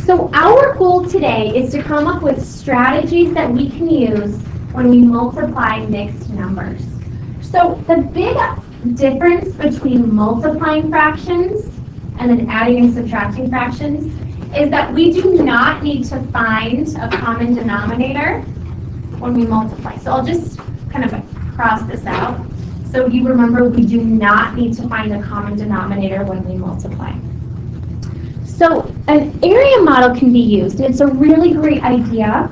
So our goal today is to come up with strategies that we can use when we multiply mixed numbers. So the big difference between multiplying fractions and then adding and subtracting fractions is that we do not need to find a common denominator when we multiply. So I'll just kind of cross this out. So you remember we do not need to find a common denominator when we multiply. So an area model can be used. It's a really great idea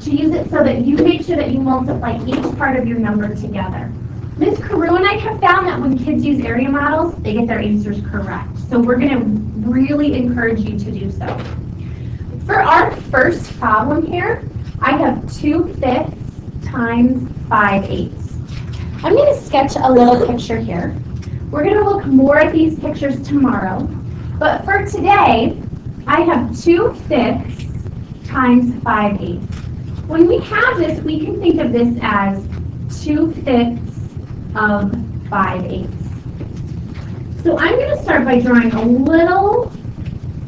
to use it so that you make sure that you multiply each part of your number together. Ms. Carew and I have found that when kids use area models, they get their answers correct. So we're going to really encourage you to do so. For our first problem here, I have 2/5 times 5/8. I'm going to sketch a little picture here. We're going to look more at these pictures tomorrow. But for today, I have 2/5 times 5/8. When we have this, we can think of this as 2/5 of 5/8. So I'm going to start by drawing a little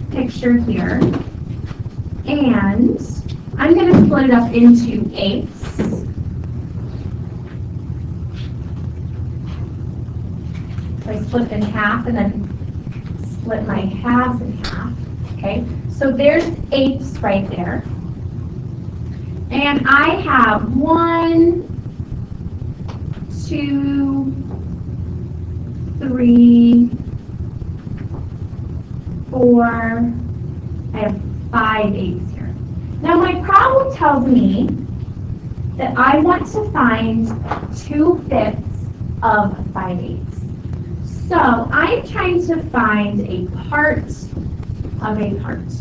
picture here. And I'm going to split it up into eighths. So I split in half and then split my halves in half, okay? So there's eighths right there. And I have 1, 2, 3, 4, I have 5 eighths here. Now my problem tells me that I want to find 2/5 of 5/8. So I'm trying to find a part of a part.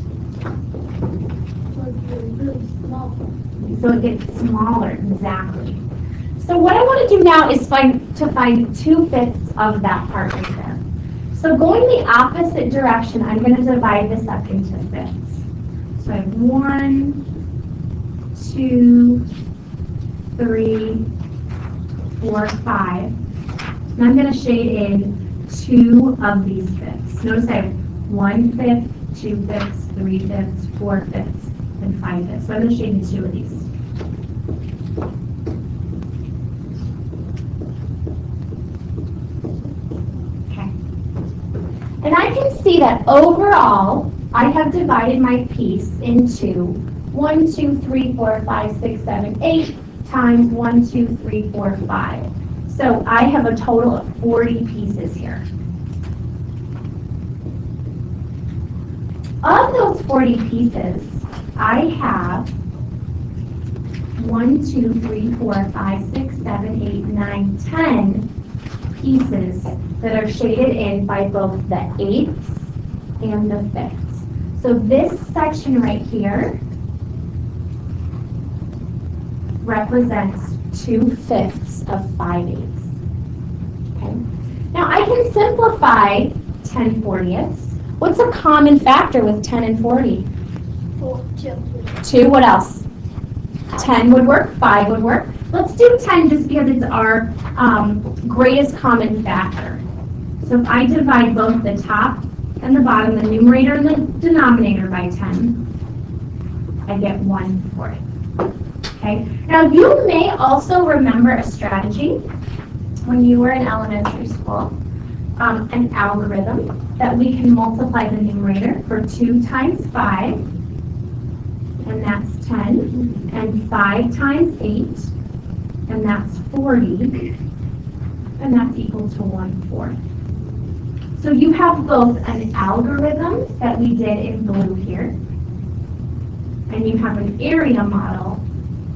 So it gets smaller, exactly. So what I want to do now is find 2/5 of that part right there. So going the opposite direction, I'm going to divide this up into fifths. So I have 1, 2, 3, 4, 5. And I'm going to shade in 2 of these fifths. Notice I have 1/5, 2/5, 3/5, 4/5, and 5/5. So I'm going to shade in 2 of these. Okay. And I can see that overall, I have divided my piece into 1, 2, 3, 4, 5, 6, 7, 8 times 1, 2, 3, 4, 5. So I have a total of 40 pieces here. Of those 40 pieces, I have 1, 2, 3, 4, 5, 6, 7, 8, 9, 10 pieces that are shaded in by both the eighths and the fifths. So this section right here represents 2/5 of 5/8. Okay. Now I can simplify 10/40ths. What's a common factor with 10 and 40? 2. What else? 10 would work. 5 would work. Let's do 10 just because it's our greatest common factor. So if I divide both the top and the bottom, the numerator and the denominator by 10, I get 1/4. Okay. Now you may also remember a strategy when you were in elementary school, an algorithm that we can multiply the numerator for 2 times 5, and that's 10, and 5 times 8, and that's 40, and that's equal to 1/4. So you have both an algorithm that we did in blue here, and you have an area model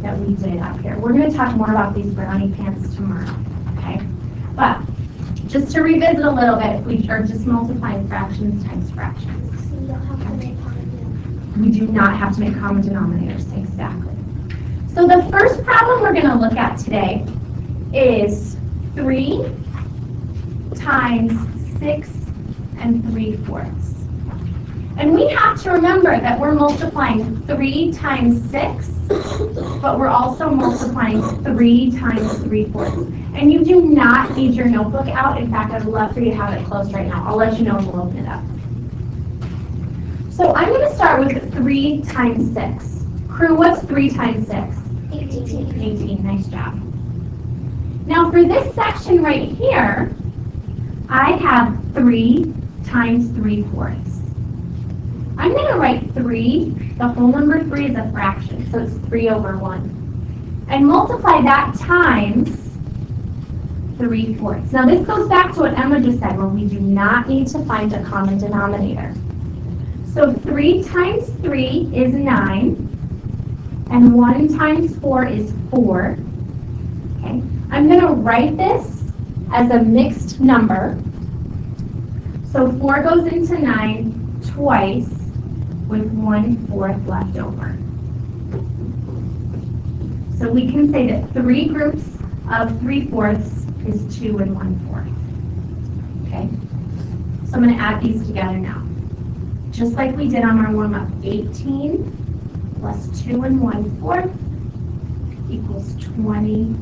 that we did up here. We're going to talk more about these brownie pants tomorrow, okay? But just to revisit a little bit, we are just multiplying fractions times fractions. So you don't have to make common denominators. We do not have to make common denominators, exactly. So the first problem we're going to look at today is 3 times 6 3/4. And we have to remember that we're multiplying 3 times 6, but we're also multiplying 3 times 3/4. And you do not need your notebook out. In fact, I'd love for you to have it closed right now. I'll let you know when we'll open it up. So I'm going to start with 3 times 6. Crew, what's 3 times 6? 18. 18, nice job. Now for this section right here, I have 3 times 3/4. I'm going to write 3, the whole number 3 is a fraction, so it's 3 over 1. And multiply that times 3/4. Now this goes back to what Emma just said, where we do not need to find a common denominator. So 3 times 3 is 9, and 1 times 4 is 4. Okay. I'm going to write this as a mixed number. So 4 goes into 9 twice, with 1/4 left over. So we can say that 3 groups of 3/4 is 2 and 1/4. Okay? So I'm going to add these together now. Just like we did on our warm-up, 18 plus 2 and 1/4 equals 20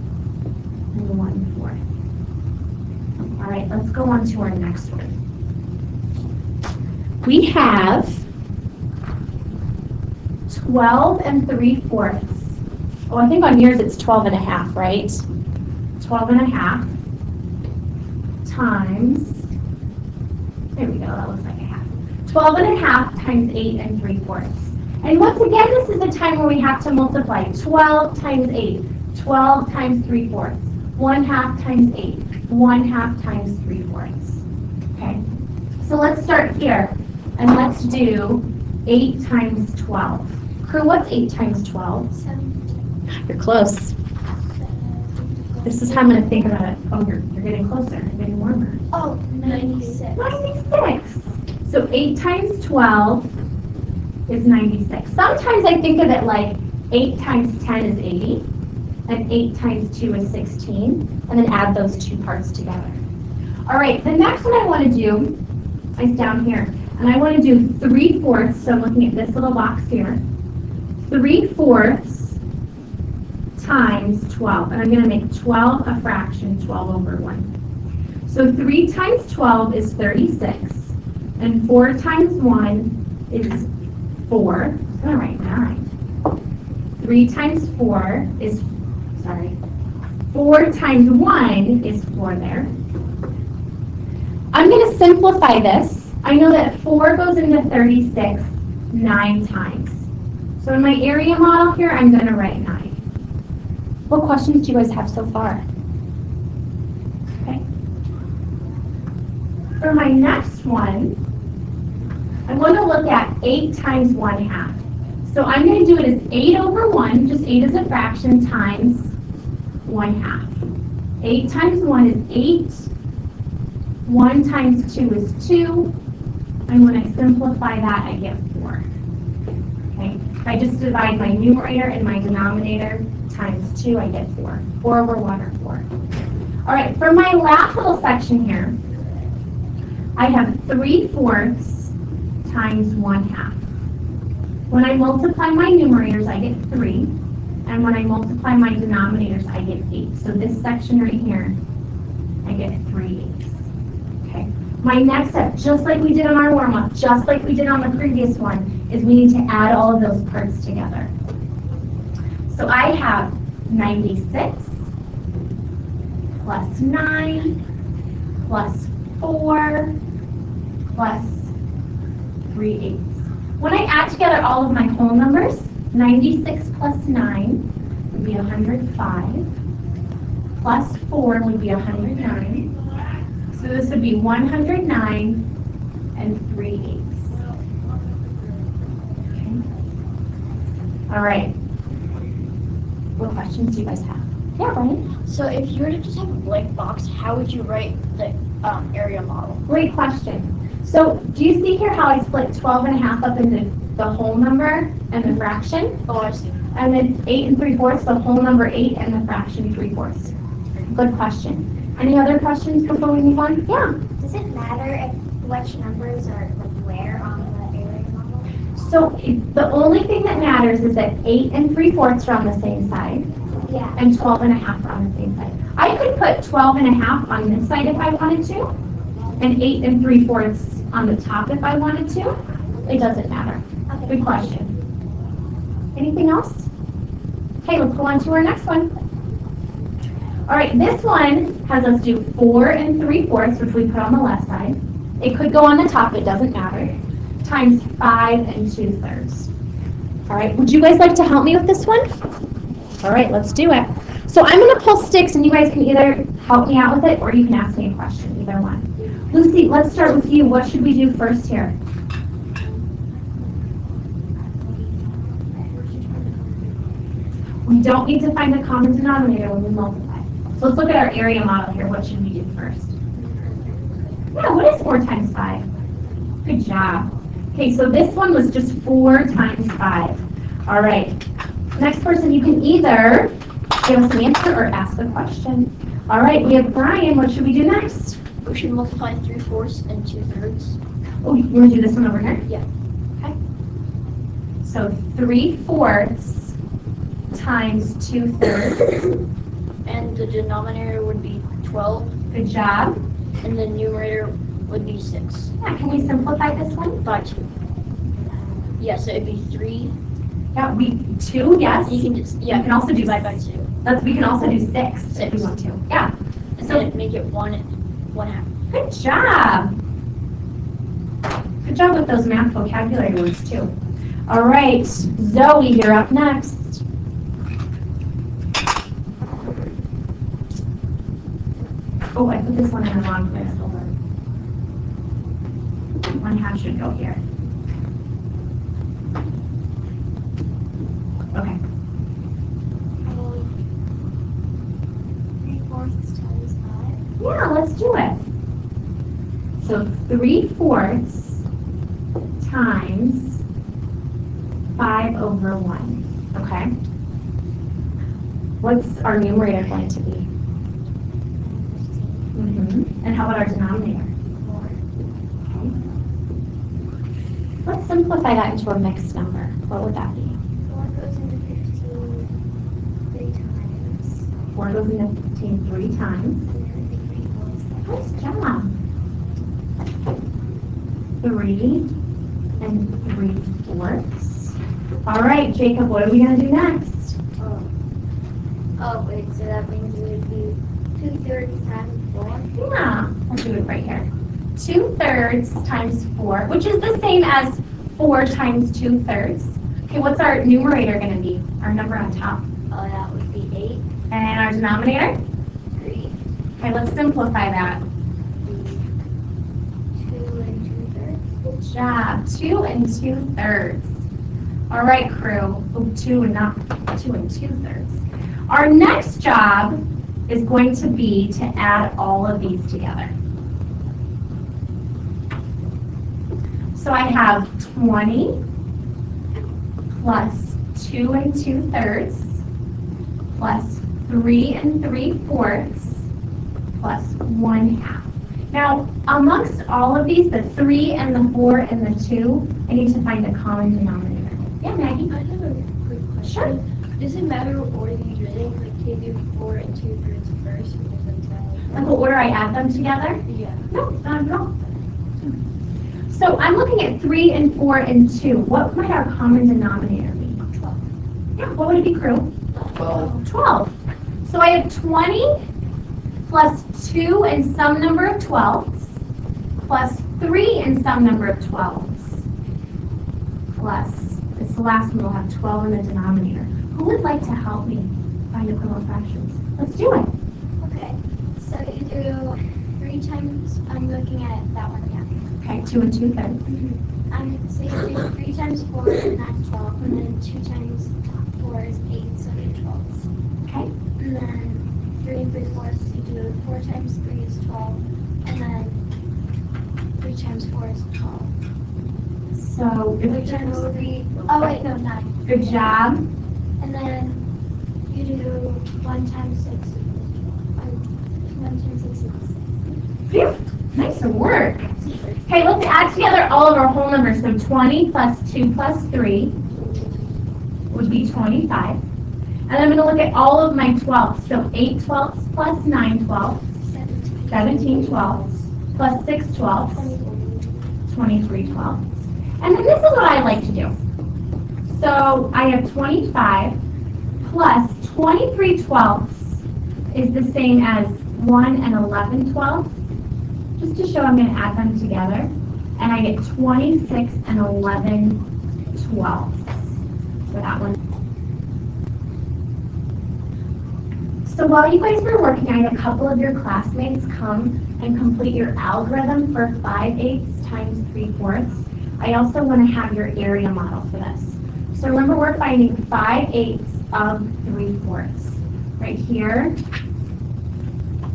and 1/4. All right, let's go on to our next one. We have 12 and 3/4. Oh, I think on yours it's 12 and a half, right? 12 and a half times, there we go, that looks like a half. 12 and a half times 8 and 3/4. And once again, this is the time where we have to multiply. 12 times 8, 12 times 3/4. 1/2 times 8, 1/2 times 3/4. Okay, so let's start here, and let's do 8 times 12. Crew, what's 8 times 12? 7. You're close. This is how I'm going to think about it. Oh, you're getting closer. You're getting warmer. Oh, 96. 96. So 8 times 12 is 96. Sometimes I think of it like 8 times 10 is 80, and 8 times 2 is 16, and then add those two parts together. All right, the next one I want to do is down here, and I want to do 3/4, so I'm looking at this little box here. 3/4 times 12, and I'm going to make 12 a fraction, 12 over 1. So 3 times 12 is 36, and 4 times 1 is 4. I'm going to write 9. 3 times 4 is, 4 times 1 is 4 there. I'm going to simplify this. I know that 4 goes into 36 9 times. So in my area model here, I'm going to write 9. What questions do you guys have so far? Okay. For my next one, I want to look at 8 times 1/2. So I'm going to do it as 8 over 1, just 8 as a fraction, times 1/2. 8 times 1 is 8. 1 times 2 is 2. And when I simplify that, I get 4. Okay? If I just divide my numerator and my denominator times 2, I get 4. 4 over 1 or 4. All right, for my last little section here, I have 3/4 times 1/2. When I multiply my numerators, I get 3. And when I multiply my denominators, I get 8. So this section right here, I get 3/8. Okay. My next step, just like we did on our warm-up, just like we did on the previous one, is we need to add all of those parts together. So I have 96 plus 9 plus 4 plus 3/8. When I add together all of my whole numbers, 96 plus 9 would be 105, plus 4 would be 109. So this would be 109 and 3/8. Okay. All right. What questions do you guys have? Yeah, Brian? So if you were to just have a blank box, how would you write the area model? Great question. So do you see here how I split 12 and a half up into the whole number and the fraction? Oh, I see. And then 8 and 3/4, the whole number 8 and the fraction 3/4. Good question. Any other questions before we move on? Yeah. Does it matter if which numbers are like where on the area model? So the only thing that matters is that 8 and 3/4 are on the same side Yeah. and 12 and a half are on the same side. I could put 12 and a half on this side if I wanted to, and 8 and 3/4 on the top if I wanted to. it doesn't matter. Okay. Good question. Anything else? Okay, let's go on to our next one. All right, this one has us do 4 3/4, which we put on the left side. It could go on the top, it doesn't matter. Times 5 2/3. All right, would you guys like to help me with this one? All right, let's do it. So I'm going to pull sticks, and you guys can either help me out with it, or you can ask me a question, either one. Lucy, let's start with you. What should we do first here? We don't need to find the common denominator when we multiply. So let's look at our area model here. What should we do first? Yeah, what is 4 times 5? Good job. Okay, so this one was just 4 times 5. All right. Next person, you can either give us an answer or ask a question. All right, we have Brian. What should we do next? We should multiply 3/4 and 2/3. Oh, you want to do this one over here? Yeah. Okay. So 3/4 times 2/3. And the denominator would be 12, Good job. and the numerator would be 6 Yeah, can we simplify this one? by 2. Yes, it would be 3. Yeah, 2, yes. You can just, yeah, You can also do divide by 2. We can also do 6 if we 6. want to. Yeah. And So then make it 1/2. good job. Good job with those math vocabulary words too. All right, Zoe, you're up next. Oh, I put this one in the wrong place. Hold on. 1/2 should go here. Okay. 3/4 times 5. Yeah, let's do it. So 3/4 times 5/1. Okay. What's our numerator going to be? 15. And how about our denominator? 4. Okay. Let's simplify that into a mixed number. What would that be? 4 goes into 15 3 times. 4 goes into 15 3 times. And then the 3/4. Nice job. 3 and 3/4. All right, Jacob, what are we going to do next? Oh, wait, so that means it would be 2/3 times 4. Yeah, I'll do it right here. 2/3 times 4, which is the same as 4 times 2/3. Okay, what's our numerator going to be? Our number on top. Oh, that would be 8. And our denominator? 3. Okay, let's simplify that. 2 and 2/3. Good job. 2 and 2/3. All right, crew. Oh, 2 and 2/3. Our next job is going to be to add all of these together. So I have 20 plus 2 and 2/3 plus 3 and 3/4 plus 1/2. Now, amongst all of these, the 3 and the 4 and the 2, I need to find a common denominator. Yeah, Maggie? I have a quick question. Sure. Does it matter what order you do it? Like, can you do 4 and 2/3 first? Because that's Like what order I add them together? yeah. No, not at all. So I'm looking at 3 and 4 and 2. What might our common denominator be? 12. Yeah, what would it be, crew? 12. 12. So I have 20 plus 2 and some number of 12s plus 3 and some number of 12s plus, this last one will have 12 in the denominator. Who would like to help me find equivalent fractions? Let's do it. Okay, so you do 3 times, I'm looking at that one, yeah. Okay, 2 and 2/3. So you do 3 times 4, and that's 12, and then 2 times 4 is 8, so you 12. Okay. And then 3 and 3/4, you do 4 times 3 is 12, and then 3 times 4 is 12. So 3 if times 3, oh wait, no, 9. good job. And then you do 1 times 6 equals 12. 1 times 6 equals 6. Phew, nice work. Okay, let's add together all of our whole numbers. So 20 plus 2 plus 3 would be 25. And I'm going to look at all of my 12s. So 8 12ths plus 9 12ths, 17 12ths, plus 6 12ths, 23 12ths. And then this So I have 25 plus 23/12 is the same as 1 and 11/12. Just to show, I'm going to add them together. And I get 26 and 11/12 for that one. So while you guys were working, I had a couple of your classmates come and complete your algorithm for 5/8 times 3/4. I also want to have your area model for this. So remember, we're finding 5/8 of 3/4. Right here,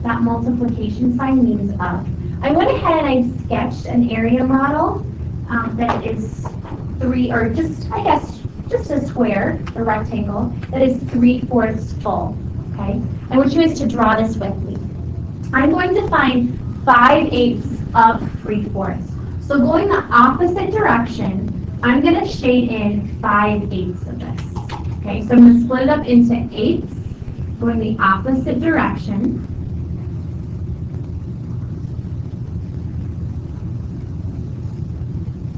that multiplication sign means of. I went ahead and I sketched an area model that is just a square, a rectangle, that is 3/4 full, okay? I want you guys to draw this with me. I'm going to find 5/8 of 3/4. So going the opposite direction, I'm going to shade in 5/8 of this, okay? So I'm going to split it up into 8s, going the opposite direction.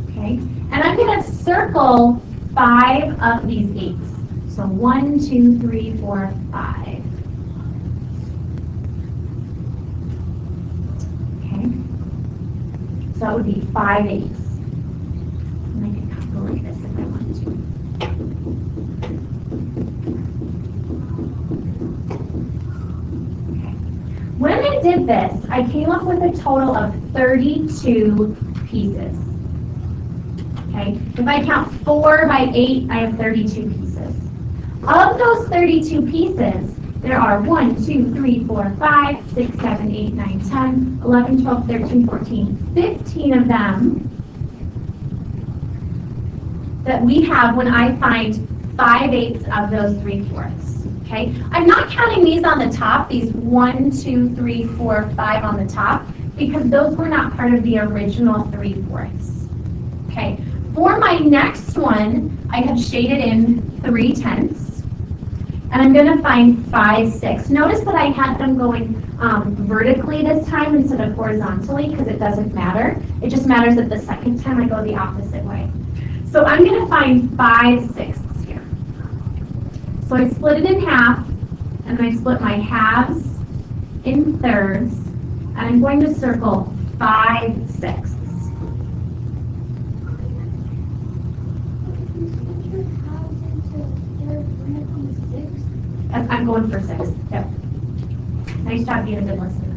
Okay, and I'm going to circle 5 of these 8s. So 1, 2, 3, 4, 5. Okay, so that would be 5/8. And I can calculate this if I want to. Okay. When I did this, I came up with a total of 32 pieces. Okay, if I count 4 by 8, I have 32 pieces. Of those 32 pieces, there are 1, 2, 3, 4, 5, 6, 7, 8, 9, 10, 11, 12, 13, 14, 15 of them that we have when I find 5/8 of those 3/4. Okay, I'm not counting these on the top, these 1, 2, 3, 4, 5 on the top, because those were not part of the original 3/4. Okay. For my next one, I have shaded in 3/10, and I'm going to find 5/6. Notice that I had them going vertically this time instead of horizontally, because it doesn't matter. It just matters that the second time I go the opposite way. So I'm going to find 5/6 here. So I split it in half, and then I split my halves in thirds, and I'm going to circle 5/6. I'm going for 6. Yep. Nice job being a good listener.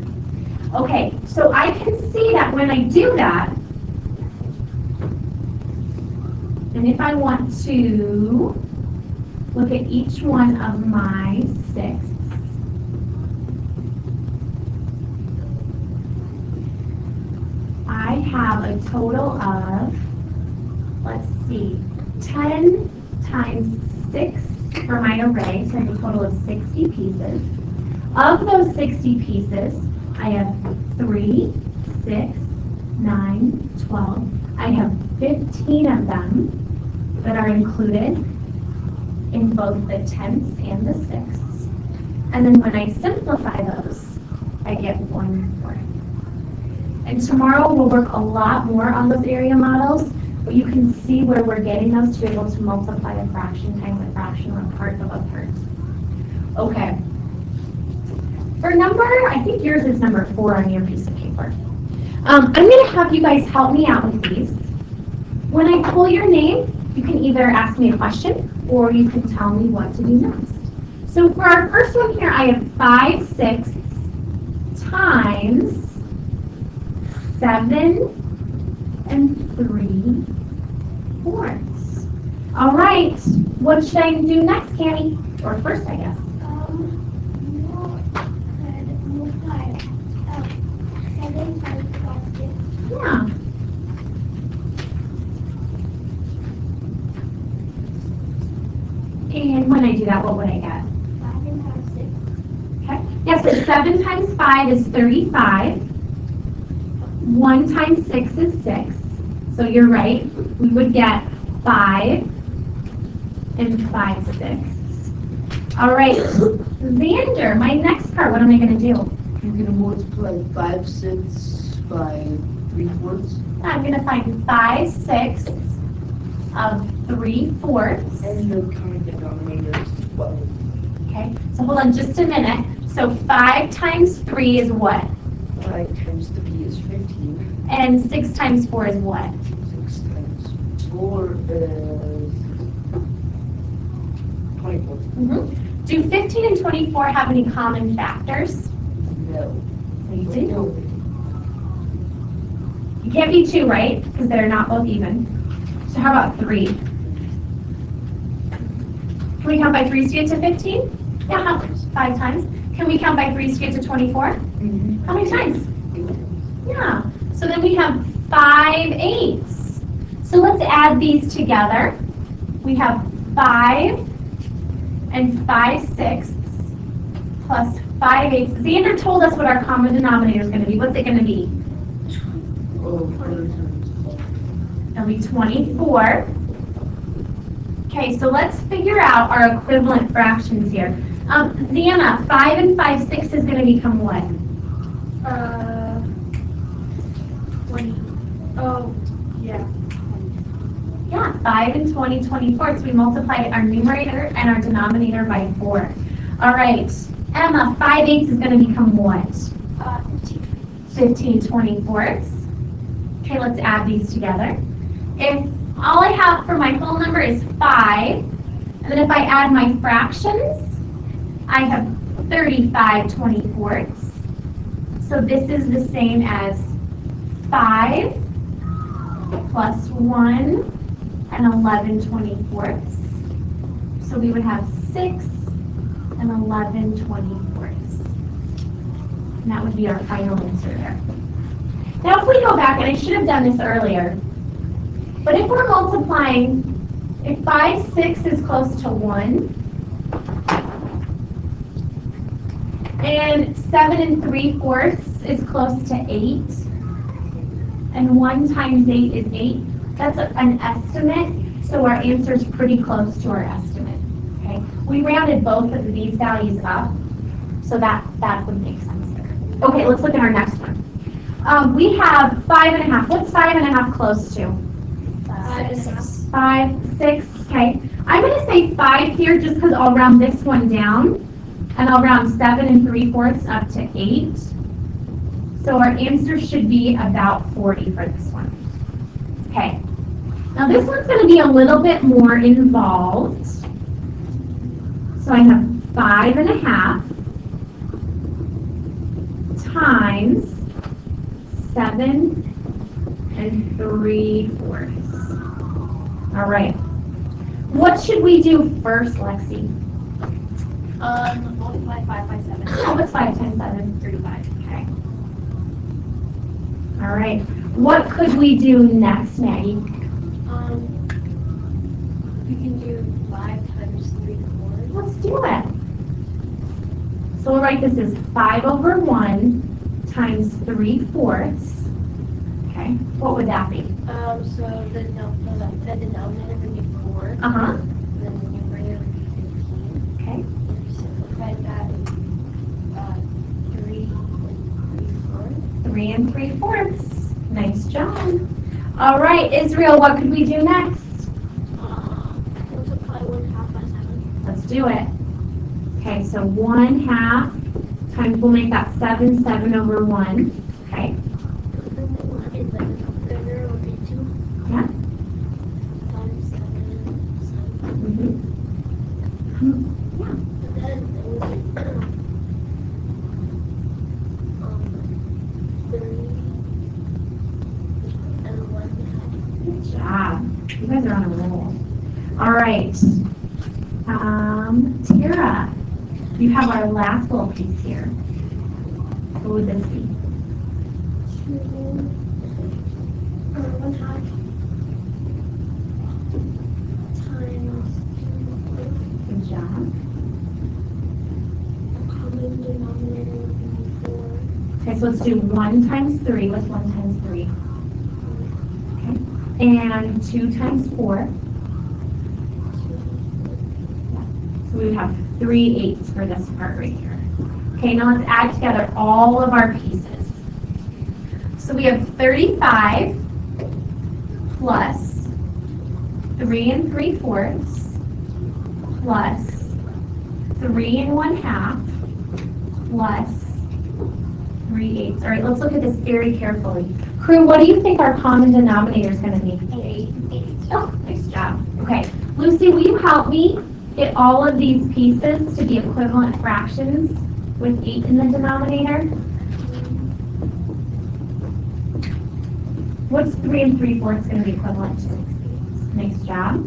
Okay, so I can see that when I do that, and if I want to look at each one of my 6s, I have a total of, let's see, 10 times 6 for my array, so I have a total of 60 pieces. Of those 60 pieces, I have 3, 6, 9, 12. I have 15 of them that are included in both the tenths and the sixths. And then when I simplify those, I get 1/4. And tomorrow we'll work a lot more on those area models, but you can see where we're getting those to be able to multiply a fraction times a fraction or a part of a part. Okay. For number, I think yours is number 4 on your piece of paper. I'm going to have you guys help me out with these. When I pull your name, you can either ask me a question or you can tell me what to do next. So for our first one here, I have 5/6 times 7 3/4. All right, what should I do next, Cammy? Or first, I guess. Yeah. And when I do that, what would I get? 5 times 6. Okay. Yes, so 7 times 5 is 35. 1 times 6 is 6. So you're right. We would get 5 and 5/6. All right, Xander, my next part, what am I going to do? You're going to multiply 5/6 by 3/4. I'm going to find 5/6 of 3/4. And the common denominator is 12. Okay, so hold on just a minute. So 5 times 3 is what? 5 times 3 is 15. And 6 times 4 is what? 6 times 4 is 24. Do 15 and 24 have any common factors? No. They do. No. You can't be 2, right? Because they're not both even. So how about 3? Can we count by 3s to get to 15? Yeah, how 5 times. Can we count by 3s to get to 24? How many times? Yeah. So then we have 5/8. So let's add these together. We have 5 and 5/6 plus 5/8. Xander told us what our common denominator is going to be. What's it going to be? Oh, 4 times 12. It'll be 24. Okay, so let's figure out our equivalent fractions here. Xana, 5 and 5/6 is going to become what? 20. Oh, yeah. Yeah, 5 and 20, 24. So we multiplied our numerator and our denominator by 4. All right, Emma, 5/8 is going to become what? 15 24ths. Okay, let's add these together. If all I have for my whole number is 5, and then if I add my fractions, I have 35 24ths. So this is the same as 5 plus 1 and 11 24ths. So we would have 6 and 11 24ths. And that would be our final answer there. Now if we go back, and I should have done this earlier, but if we're multiplying, if 5/6 is close to 1, and 7 3/4 is close to 8, and 1 times 8 is 8, that's an estimate, so our answer is pretty close to our estimate. Okay, we rounded both of these values up, so that would make sense there. Okay, let's look at our next one. We have 5.5. What's 5.5 close to? 5, 6. Okay, I'm going to say 5 here just because I'll round this one down, and I'll round 7 3/4 up to 8. So our answer should be about 40 for this one. Okay. Now this one's going to be a little bit more involved. So I have 5.5 times 7 3/4. All right. What should we do first, Lexi? Multiply 5 by 7. Oh, what's 5 times 7? 35. Okay. All right. What could we do next, Maggie? You can do 5 times 3/4. Let's do it. So we'll write this as 5/1 times 3/4. Okay. What would that be? So the denominator would be 4. Uh-huh. Then the numerator would be 15. Okay. If you simplify that, 3 and 3/4. 3 3/4. Nice job. All right, Israel, what could we do next? Multiply 1/2 by 7. Let's do it. Okay, so 1/2 times, we'll make that 7/1. Okay. And the numerator would be 2. Yeah. Times 7. Mm-hmm. Yeah. And then it would be 3 and 1/2. Good job. You guys are on a roll. All right. Tara, you have our last little piece here. What would this be? 1/2 times Good job. common denominator would be 4. Okay, so let's do 1 times 3. What's 1 times 3? Okay. And 2 times 4. So we would have 3/8 for this part right here. Okay, now let's add together all of our pieces. So we have 35 plus 3 3/4 plus 3 1/2 plus 3/8. All right, let's look at this very carefully. Crew, what do you think our common denominator is going to be? 8. Oh, nice job. Okay, Lucy, will you help me get all of these pieces to be equivalent fractions with 8 in the denominator? What's 3 3/4 going to be equivalent to? Nice job.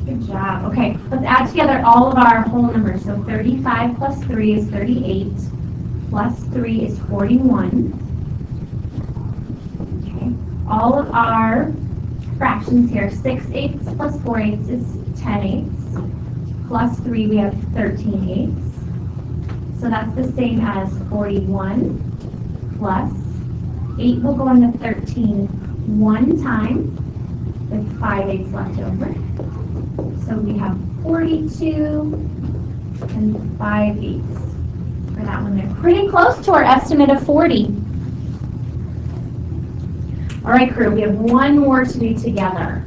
Good job. Okay, let's add together all of our whole numbers. So 35 plus 3 is 38, plus 3 is 41. Okay, all of our fractions here, 6/8 plus 4/8 is 10/8, plus 3 we have 13/8. So that's the same as 41 plus 8 will go into 13 one time with 5/8 left over. So we have 42 and 5/8 for that one there. Pretty close to our estimate of 40. All right, crew, we have one more to do together.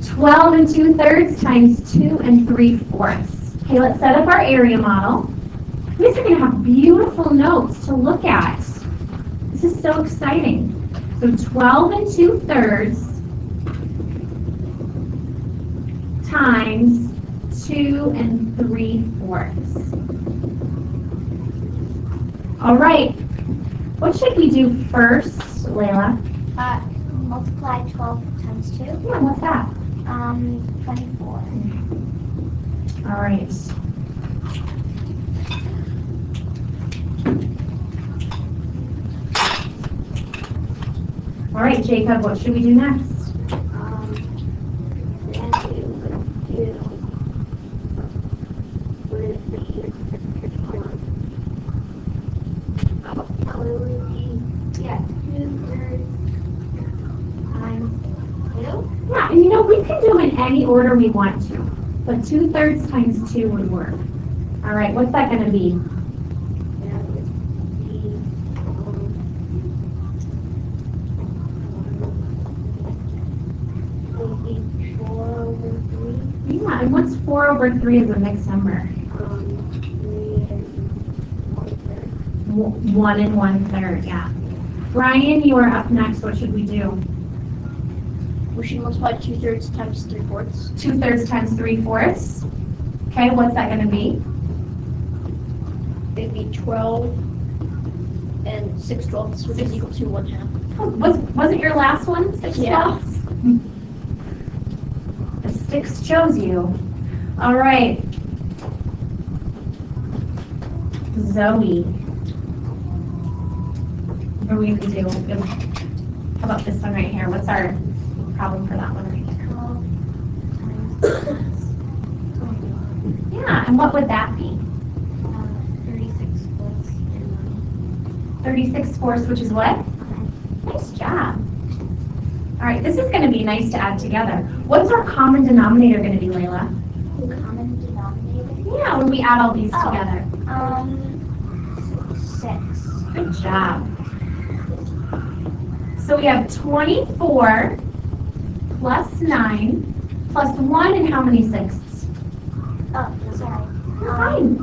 12 2/3 times 2 3/4. Okay, let's set up our area model. You guys are going to have beautiful notes to look at. This is so exciting. So 12 2/3 times 2 3/4. All right. What should we do first, Layla? Multiply 12 times 2. Yeah, what's that? 24. All right. All right, Jacob, what should we do next? Yeah, and you know, we can do in any order we want to, but 2/3 times 2 would work. All right, what's that going to be? Yeah, and what's 4/3 as a mixed number? 1 1/3, yeah. Brian, you are up next. What should we do? We should multiply 2/3 times 3/4. 2/3 times 3/4. Okay, what's that going to be? It'd be 12 and 6/12, which is equal to 1/2. Oh, wasn't your last one 6/12? Yeah. The sticks chose you. All right. Zoe. What are we going to do? How about this one right here? What's our problem for that one right here? Yeah, and what would that be? 36/4, which is what? Nice job. All right, this is going to be nice to add together. What's our common denominator going to be, Layla? Common denominator. Yeah, when we add all these together. 6. Good job. So we have 24 plus 9 plus 1 and how many sixths? Oh, sorry. You're fine.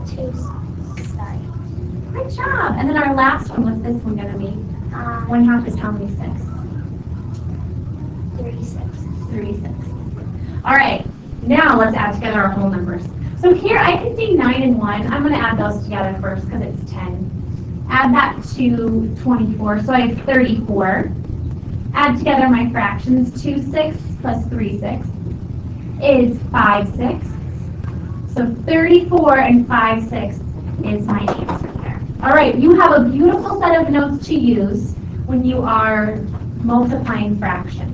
2. Sorry. Good job. And then our last one, what's this one going to be? 1/2 is how many sixths? 36. 36. All right, now let's add together our whole numbers. So here I can see 9 and 1. I'm going to add those together first because it's 10. Add that to 24, so I have 34. Add together my fractions. 2/6 plus 3/6 is 5/6. So 34 and 5/6 is my answer there. All right, you have a beautiful set of notes to use when you are multiplying fractions.